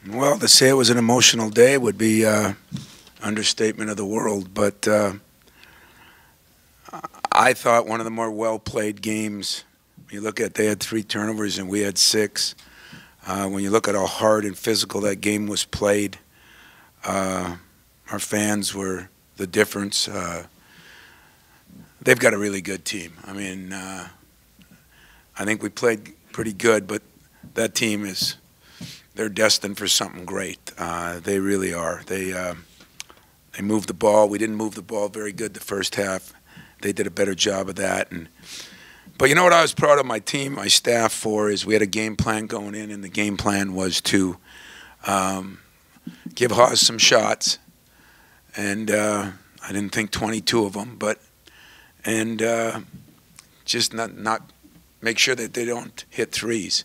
Well, to say it was an emotional day would be understatement of the world, but I thought one of the more well-played games. You look at they had 3 turnovers and we had 6. When you look at how hard and physical that game was played, our fans were the difference. They've got a really good team. I mean, I think we played pretty good, but that team they're destined for something great. They really are. They moved the ball. We didn't move the ball very good the first half. They did a better job of that. But you know what I was proud of my team, my staff for, is we had a game plan going in, and the game plan was to give Haas some shots. And I didn't think 22 of them, and just not make sure that they don't hit threes.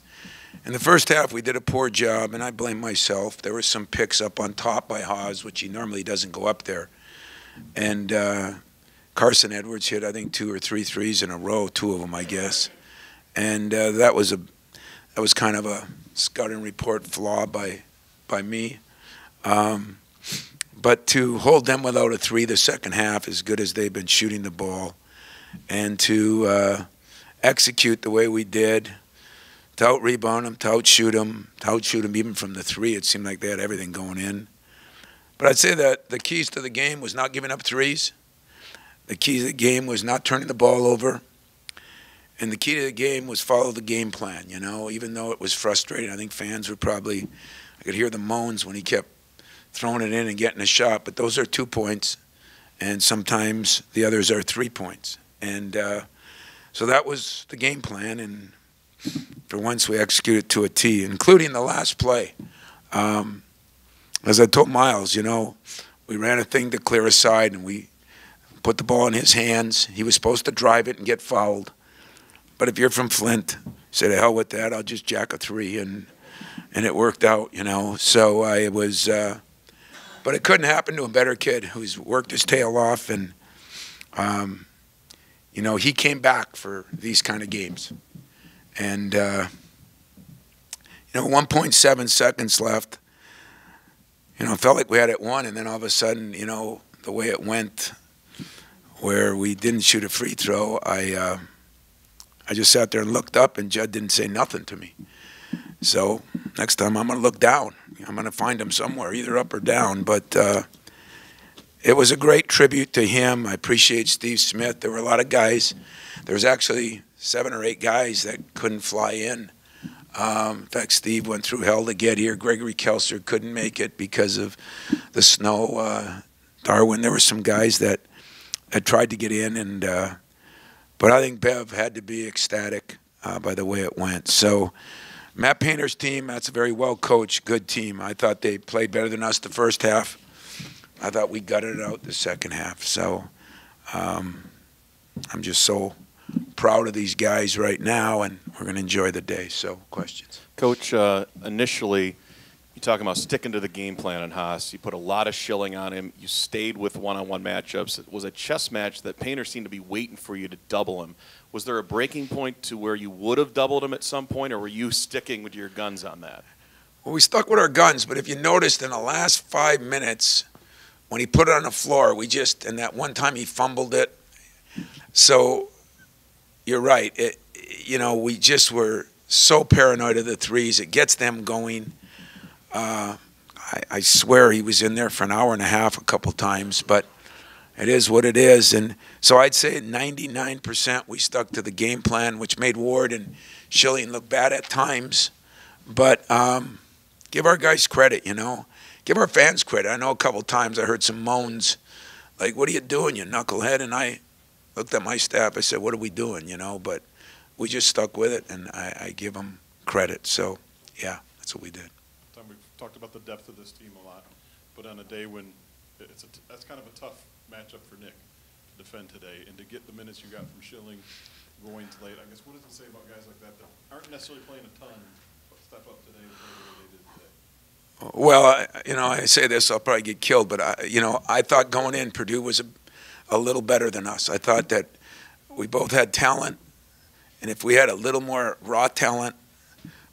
In the first half, we did a poor job, and I blame myself. There were some picks up on top by Haas, which he normally doesn't go up there. And Carson Edwards hit, I think, 2 or 3 threes in a row, 2 of them, I guess. And that was kind of a scouting report flaw by me. But to hold them without a 3 the second half, as good as they've been shooting the ball, and to execute the way we did, to out-rebound them, to outshoot them even from the 3. It seemed like they had everything going in. But I'd say that the keys to the game was not giving up threes. The key to the game was not turning the ball over. And the key to the game was follow the game plan, you know, even though it was frustrating. I think fans were I could hear the moans when he kept throwing it in and getting a shot. But those are 2 points, and sometimes the others are 3 points. And so that was the game plan, and for once we executed to a T, including the last play. As I told Miles, you know, we ran a thing to clear a side, and we put the ball in his hands. He was supposed to drive it and get fouled. But if you're from Flint, say to hell with that, I'll just jack a 3, and it worked out, you know. So I was, but it couldn't happen to a better kid who's worked his tail off, and you know, he came back for these kind of games. And, you know, 1.7 seconds left. You know, it felt like we had it won, and then all of a sudden, you know, the way it went, where we didn't shoot a free throw, I just sat there and looked up, and Judd didn't say nothing to me. So next time I'm going to look down. I'm going to find him somewhere, either up or down. But it was a great tribute to him. I appreciate Steve Smith. There were a lot of guys. There was actually 7 or 8 guys that couldn't fly in. In fact, Steve went through hell to get here. Gregory Kelser couldn't make it because of the snow. Darwin, there were some guys that had tried to get in, but I think Bev had to be ecstatic by the way it went. So Matt Painter's team, that's a very well-coached, good team. I thought they played better than us the first half. I thought we gutted it out the second half. So I'm just so proud of these guys right now, and we're going to enjoy the day. So, questions? Coach, initially, you talking about sticking to the game plan on Haas. You put a lot of shilling on him. You stayed with one-on-one matchups. It was a chess match that Painter seemed to be waiting for you to double him. Was there a breaking point to where you would have doubled him at some point, or were you sticking with your guns on that? Well, we stuck with our guns, but if you noticed in the last 5 minutes, when he put it on the floor, and that one time he fumbled it. So you're right. You know, we just were so paranoid of the threes. It gets them going. I swear he was in there for an hour and a half a couple times, but it is what it is. And so I'd say 99% we stuck to the game plan, which made Ward and Schilling look bad at times. But give our guys credit, you know. Give our fans credit. I know a couple times I heard some moans, like, what are you doing, you knucklehead? And I looked at my staff. I said, what are we doing, you know? But we just stuck with it, and I give them credit. So, yeah, that's what we did. Tom, we've talked about the depth of this team a lot, but on a day when that's kind of a tough matchup for Nick to defend today, and to get the minutes you got from Schilling, Goins late, I guess what does it say about guys like that aren't necessarily playing a ton, but step up today the way they did today? Well, you know, I say this, I'll probably get killed, but, I thought going in, Purdue was a little better than us. I thought that we both had talent, and if we had a little more raw talent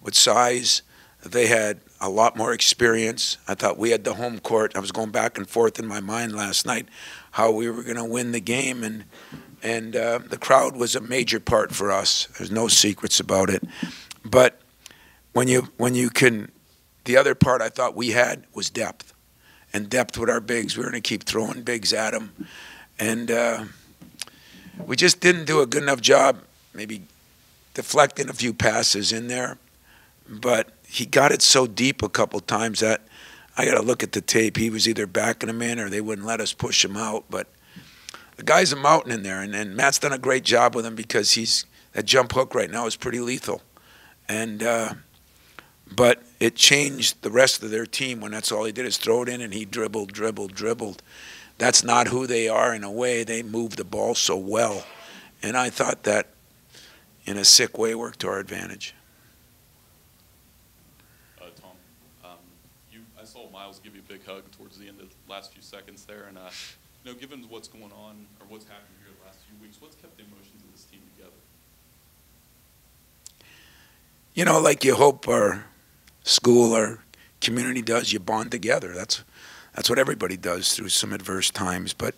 with size, They had a lot more experience. I thought we had the home court. I was going back and forth in my mind last night how we were going to win the game, and the crowd was a major part for us. There's no secrets about it. But when you can, the other part I thought we had was depth, and depth with our bigs. We were going to keep throwing bigs at them, and we just didn't do a good enough job, maybe deflecting a few passes in there. But he got it so deep a couple times that I got to look at the tape. He was either backing him in or they wouldn't let us push him out. But the guy's a mountain in there, and Matt's done a great job with him because that jump hook right now is pretty lethal. And but it changed the rest of their team when that's all he did is throw it in, and he dribbled. That's not who they are in a way. They move the ball so well. And I thought that, in a sick way, worked to our advantage. Tom, I saw Miles give you a big hug towards the end of the last few seconds there, and given what's going on or what's happened here the last few weeks, what's kept the emotions of this team together? Like you hope our school, our community does, you bond together. That's what everybody does through some adverse times. But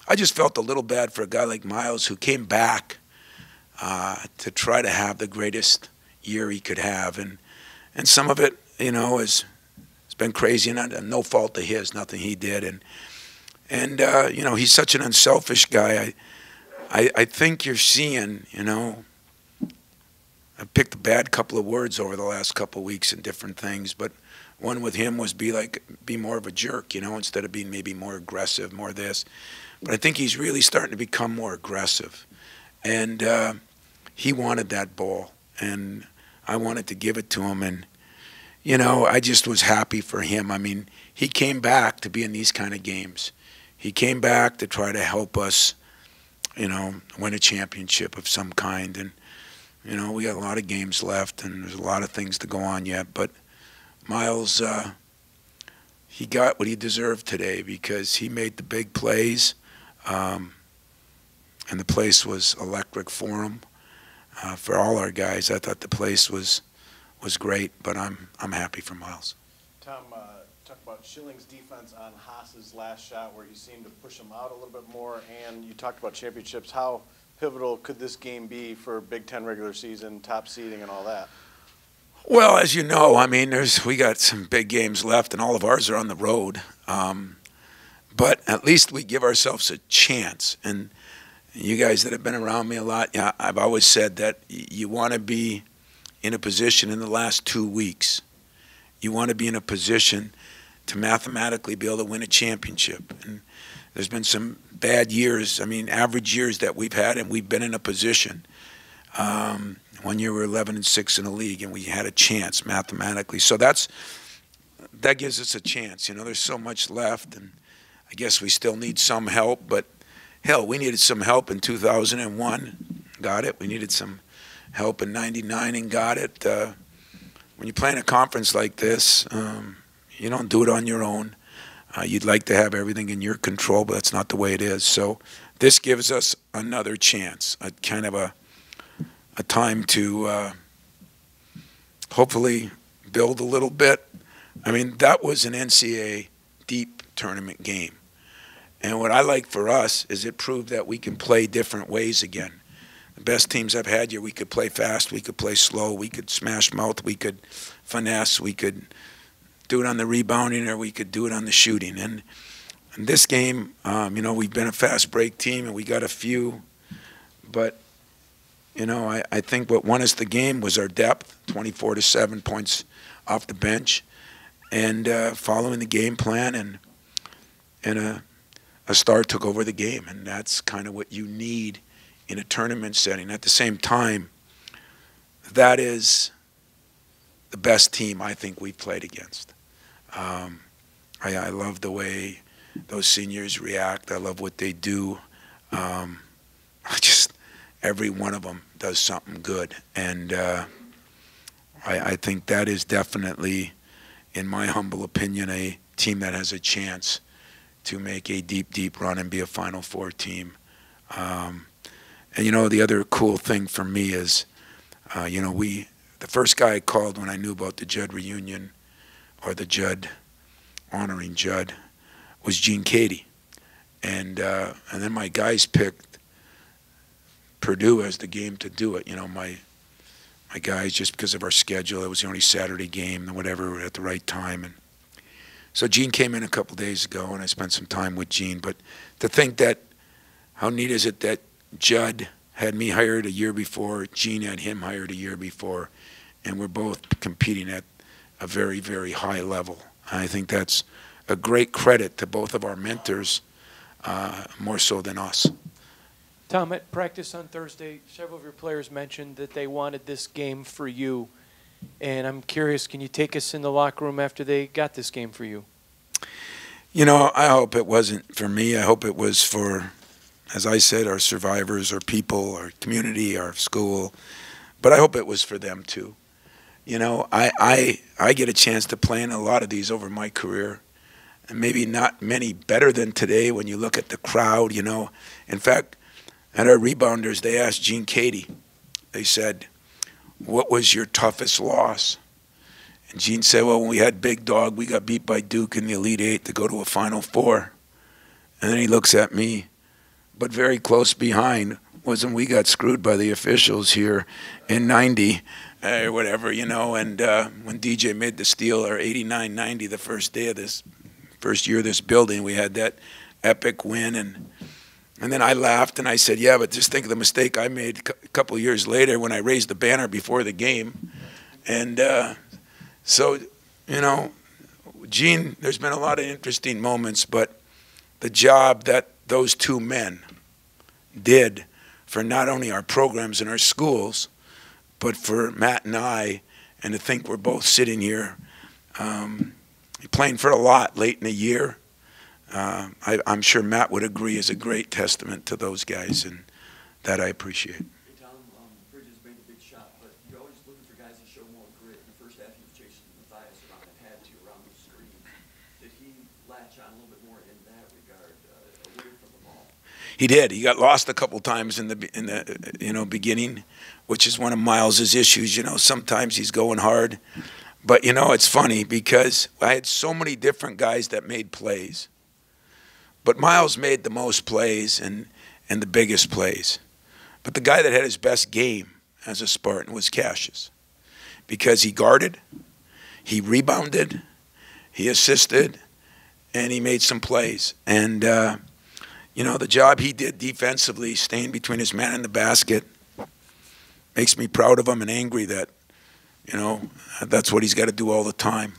I just felt a little bad for a guy like Miles who came back to try to have the greatest year he could have, and some of it, it's been crazy, and no fault of his, nothing he did, and he's such an unselfish guy. I think you're seeing, I picked a bad couple of words over the last couple of weeks and different things, but one with him was be more of a jerk, instead of being maybe more aggressive, more this. But I think he's really starting to become more aggressive, and he wanted that ball, and I wanted to give it to him, and I just was happy for him. I mean, he came back to be in these kind of games. He came back to try to help us, win a championship of some kind, and we got a lot of games left, and there's a lot of things to go on yet. But Miles, he got what he deserved today because he made the big plays, and the place was electric for him. For all our guys, I thought the place was great, but I'm happy for Miles. Tom, talk about Schilling's defense on Haas's last shot where he seemed to push him out a little bit more, and you talked about championships. How pivotal could this game be for Big Ten regular season, top seeding, and all that? Well, as you know, I mean, we got some big games left, and all of ours are on the road. But at least we give ourselves a chance. And you guys that have been around me a lot, I've always said that you want to be in a position in the last 2 weeks. You want to be in a position to mathematically be able to win a championship. And there's been some bad years, average years that we've had, and we've been in a position. 1 year we were 11-6 in the league, and we had a chance mathematically. So that gives us a chance. There's so much left, and I guess we still need some help. But hell, we needed some help in 2001, got it. We needed some help in '99 and got it. When you play in a conference like this, you don't do it on your own. You'd like to have everything in your control, but that's not the way it is. So this gives us another chance, a kind of a time to hopefully build a little bit. That was an NCAA deep tournament game. And what I like for us is it proved that we can play different ways again. The best teams I've had here, we could play fast, we could play slow, we could smash mouth, we could finesse, we could do it on the rebounding, or we could do it on the shooting. And in this game, we've been a fast break team, and we got a few. But, I think what won us the game was our depth, 24-7 points off the bench, and following the game plan, and a star took over the game. And that's kind of what you need in a tournament setting. At the same time, that is the best team I think we've played against. I love the way those seniors react. I love what they do. Every one of them does something good. And I think that is definitely, in my humble opinion, a team that has a chance to make a deep, deep run and be a Final Four team. And, the other cool thing for me is, we the first guy I called when I knew about the Judd reunion, or the Judd, honoring Judd, was Gene Cady. And then my guys picked Purdue as the game to do it. You know, my guys, just because of our schedule, it was the only Saturday game and whatever at the right time. And so Gene came in a couple days ago, and I spent some time with Gene. But to think that, how neat is it that Judd had me hired a year before, Gene had him hired a year before, and we're both competing at a very, very high level. I think that's a great credit to both of our mentors, more so than us. Tom, at practice on Thursday, several of your players mentioned that they wanted this game for you. And I'm curious, can you take us in the locker room after they got this game for you? You know, I hope it wasn't for me. I hope it was for, as I said, our survivors, our people, our community, our school. But I hope it was for them too. You know, I get a chance to play in a lot of these over my career. And maybe not many better than today when you look at the crowd, you know. In fact, at our rebounders, they asked Gene Cady. They said, what was your toughest loss? And Gene said, well, when we had Big Dog, we got beat by Duke in the Elite Eight to go to a Final Four. And then he looks at me, but very close behind was when we got screwed by the officials here in 90 or whatever, you know, and when DJ made the steal, or 89-90, the first year of this building, we had that epic win. And then I laughed and I said, yeah, but just think of the mistake I made a couple of years later when I raised the banner before the game. And so, you know, Gene, there's been a lot of interesting moments, but the job that those two men did for not only our programs and our schools, but for Matt and I, and to think we're both sitting here playing for a lot late in the year, I'm sure Matt would agree, is a great testament to those guys, and that I appreciate. Hey, Tom, Bridges made a big shot, but you're always looking for guys that show more grit. In the first half, he was chasing Matthias around and had to around the screen. Did he latch on a little bit more in that regard, away from the ball? He did. He got lost a couple times in the beginning, which is one of Miles's issues. You know, sometimes he's going hard, but you know, it's funny because I had so many different guys that made plays. But Miles made the most plays and the biggest plays. But the guy that had his best game as a Spartan was Cassius, because he guarded, he rebounded, he assisted, and he made some plays. And, you know, the job he did defensively, staying between his man and the basket, makes me proud of him and angry that, you know, that's what he's got to do all the time.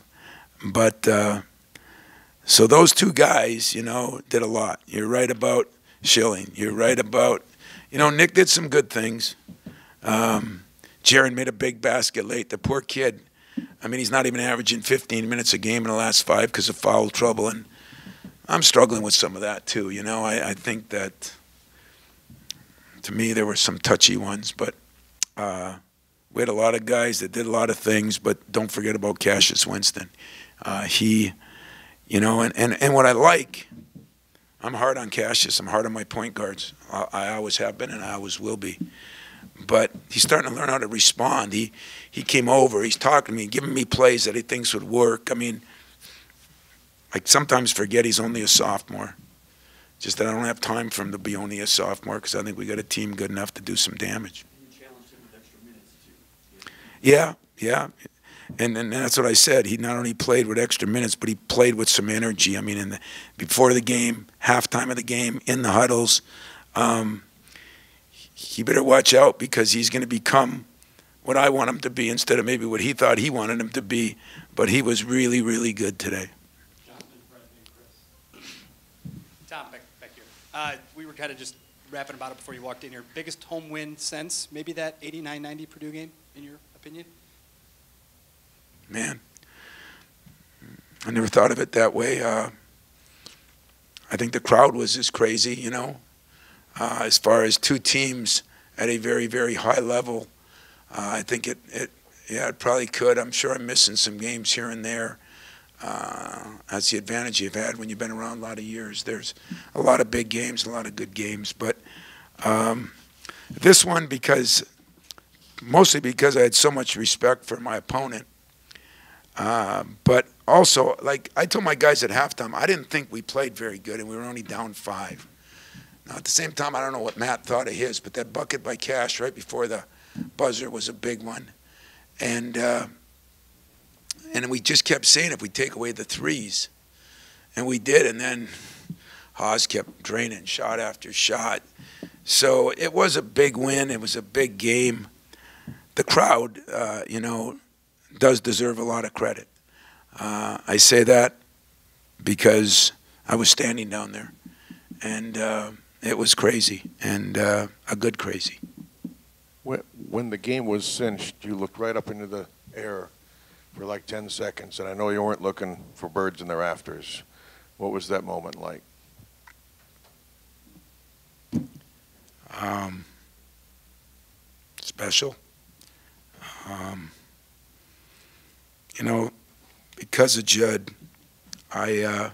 But so those two guys, you know, did a lot. You're right about Schilling. You're right about, you know, Nick did some good things. Jaron made a big basket late. The poor kid, I mean, he's not even averaging 15 minutes a game in the last 5 because of foul trouble. And I'm struggling with some of that too. You know, I think that, to me, there were some touchy ones. But we had a lot of guys that did a lot of things, but don't forget about Cassius Winston. You know, and what I like, I'm hard on Cassius. I'm hard on my point guards. I always have been, and I always will be. But he's starting to learn how to respond. He came over. He's talking to me, giving me plays that he thinks would work. I mean, I sometimes forget he's only a sophomore. Just that I don't have time for him to be only a sophomore, because I think we got a team good enough to do some damage. And you challenged him with extra minutes, too. Yeah. And that's what I said. He not only played with extra minutes, but he played with some energy. I mean, before the game, halftime of the game, in the huddles, he better watch out, because he's going to become what I want him to be instead of maybe what he thought he wanted him to be. But he was really, really good today. Tom, back here. We were kind of just rapping about it before you walked in here. Biggest home win since maybe that 89-90 Purdue game, in your opinion? Man, I never thought of it that way. I think the crowd was just crazy, you know. As far as two teams at a very, very high level, I think it probably could. I'm sure I'm missing some games here and there. That's the advantage you've had when you've been around a lot of years. There's a lot of big games, a lot of good games. But this one, because mostly because I had so much respect for my opponent. But also, like I told my guys at halftime, I didn't think we played very good, and we were only down 5. Now, at the same time, I don't know what Matt thought of his, but that bucket by Cash right before the buzzer was a big one. And we just kept saying if we take away the threes. And we did, and then Haas kept draining shot after shot. So it was a big win. It was a big game. The crowd, does deserve a lot of credit. I say that because I was standing down there, and it was crazy, and a good crazy. When the game was cinched, you looked right up into the air for like 10 seconds, and I know you weren't looking for birds in the rafters. What was that moment like? Special. Because of Judd, I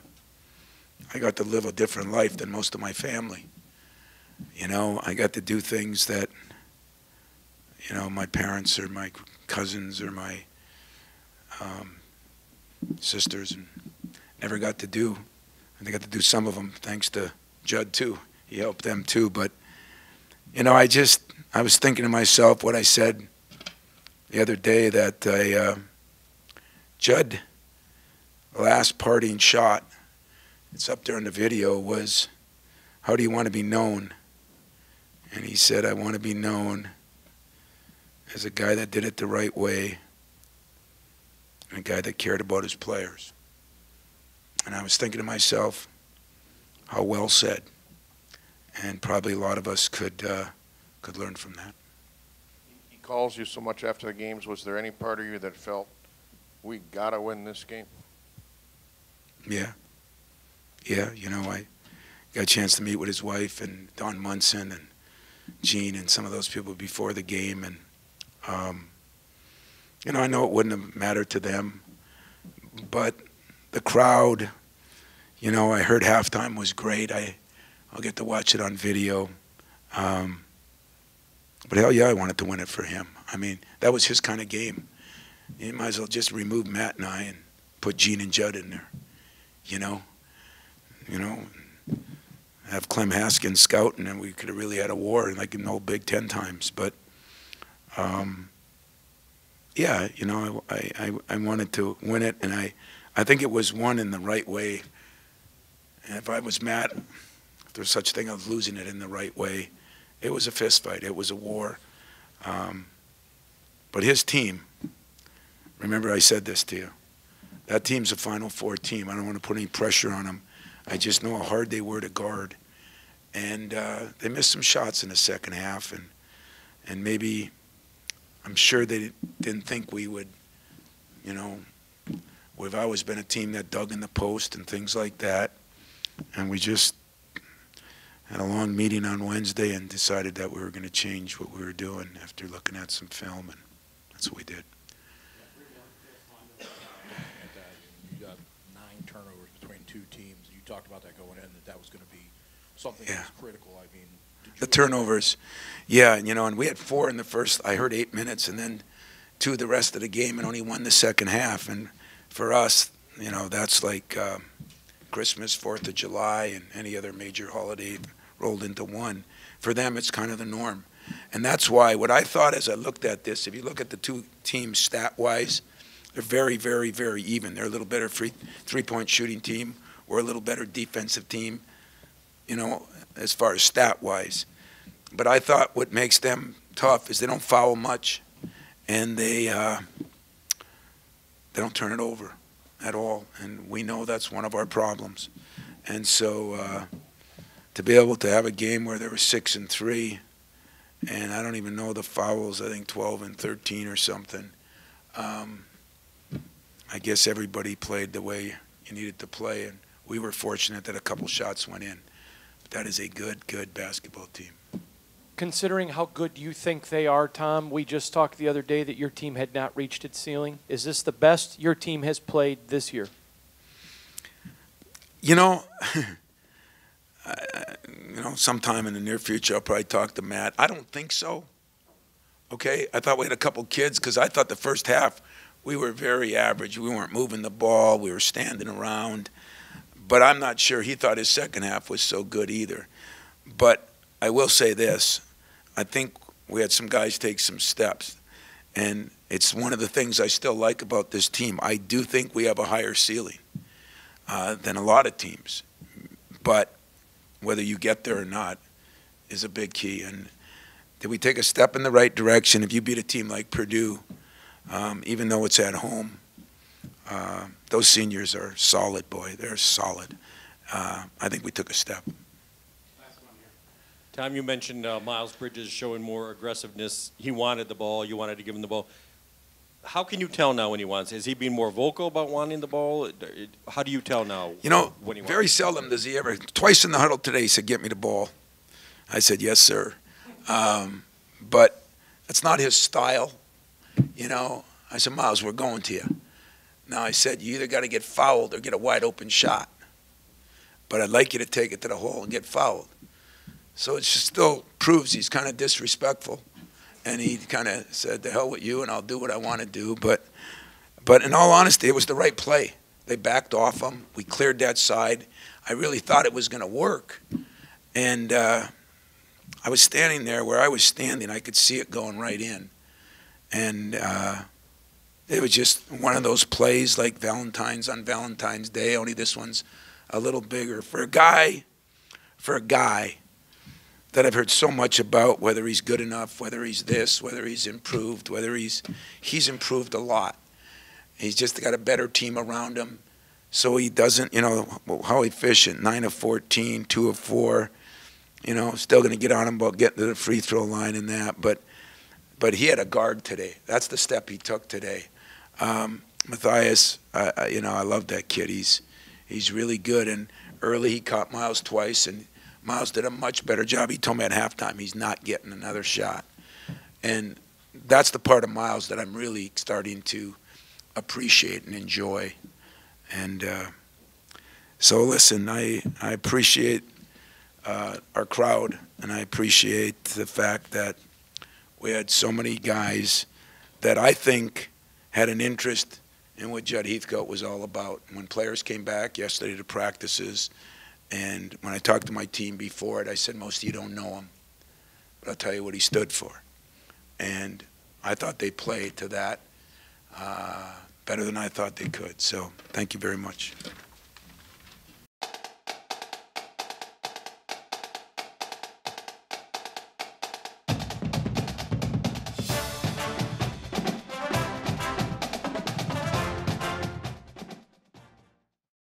got to live a different life than most of my family. I got to do things that, my parents or my cousins or my sisters never got to do. And they got to do some of them thanks to Judd, too. He helped them, too. But, I was thinking to myself what I said the other day that Judd, last parting shot, it's up there in the video, was, how do you want to be known? And he said, I want to be known as a guy that did it the right way and a guy that cared about his players. And I was thinking to myself, how well said. And probably a lot of us could learn from that. He calls you so much after the games. Was there any part of you that felt, we got to win this game? Yeah. Yeah, I got a chance to meet with his wife and Don Munson and Gene and some of those people before the game. And, I know it wouldn't have mattered to them. But the crowd, I heard halftime was great. I'll get to watch it on video. But hell yeah, I wanted to win it for him. I mean, that was his kind of game. You might as well just remove Matt and I and put Gene and Judd in there. Have Clem Haskins scouting, and we could have really had a war like in the old Big Ten times. But yeah, I wanted to win it, and I think it was won in the right way. And if I was Matt, if there's such a thing of losing it in the right way, it was a fist fight. It was a war. But his team, remember I said this to you, that team's a Final Four team. I don't want to put any pressure on them. I just know how hard they were to guard. And they missed some shots in the second half. And maybe, I'm sure they didn't think we would, we've always been a team that dug in the post and things like that. And we just had a long meeting on Wednesday and decided that we were going to change what we were doing after looking at some film, and that's what we did. You got 9 turnovers between 2 teams. You talked about that going in, that was going to be something that was critical. I mean, the turnovers, yeah, and we had 4 in the first, I heard 8 minutes, and then 2 the rest of the game, and only 1 the second half. And for us, that's like Christmas, 4th of July, and any other major holiday rolled into one. For them, it's kind of the norm. And that's why what I thought as I looked at this, if you look at the 2 teams stat-wise, they're very, very, very even. They're a little better three-point shooting team. We're a little better defensive team, as far as stat-wise. But I thought what makes them tough is they don't foul much, and they don't turn it over at all. And we know that's one of our problems. And so to be able to have a game where there were 6 and 3, and I don't even know the fouls, I think 12 and 13 or something. I guess everybody played the way you needed to play, and we were fortunate that a couple shots went in. But that is a good, good basketball team. Considering how good you think they are, Tom, we just talked the other day that your team had not reached its ceiling. Is this the best your team has played this year? Sometime in the near future, I'll probably talk to Matt. I don't think so. Okay, I thought we had a couple kids because I thought the first half we were very average. We weren't moving the ball. We were standing around. But I'm not sure he thought his second half was so good either. But I will say this. I think we had some guys take some steps. And it's one of the things I still like about this team. I do think we have a higher ceiling than a lot of teams. But whether you get there or not is a big key. And did we take a step in the right direction? If you beat a team like Purdue, even though it's at home, those seniors are solid, boy. They're solid. I think we took a step. Tom, you mentioned Miles Bridges showing more aggressiveness. He wanted the ball. You wanted to give him the ball. How can you tell now when he wants? Is he being more vocal about wanting the ball? How do you tell now? You know, when he very wants? seldom does he ever. Twice in the huddle today, he said, "Get me the ball." I said, "Yes, sir." But that's not his style. You know, I said, "Miles, we're going to you." Now I said, "You either got to get fouled or get a wide open shot. But I'd like you to take it to the hole and get fouled." So it just still proves he's kind of disrespectful. And he kind of said, "The hell with you, and I'll do what I want to do." But in all honesty, it was the right play. They backed off him. We cleared that side. I really thought it was going to work. And I was standing there where I was standing. I could see it going right in. And it was just one of those plays like Valentine's on Valentine's Day, only this one's a little bigger. For a guy that I've heard so much about, whether he's good enough, whether he's this, whether he's improved, whether he's improved a lot. He's just got a better team around him. So he doesn't, you know, how efficient, 9 of 14, 2 of 4, you know, still going to get on him about getting to the free throw line and that. But he had a guard today. That's the step he took today. Matthias, you know, I love that kid. He's really good. And early he caught Miles twice, and Miles did a much better job. He told me at halftime he's not getting another shot. And that's the part of Miles that I'm really starting to appreciate and enjoy. And so listen, I appreciate our crowd, and I appreciate the fact that we had so many guys that I think had an interest in what Judd Heathcote was all about. When players came back yesterday to practices, and when I talked to my team before it, I said, "Most of you don't know him, but I'll tell you what he stood for." And I thought they played to that better than I thought they could. So thank you very much.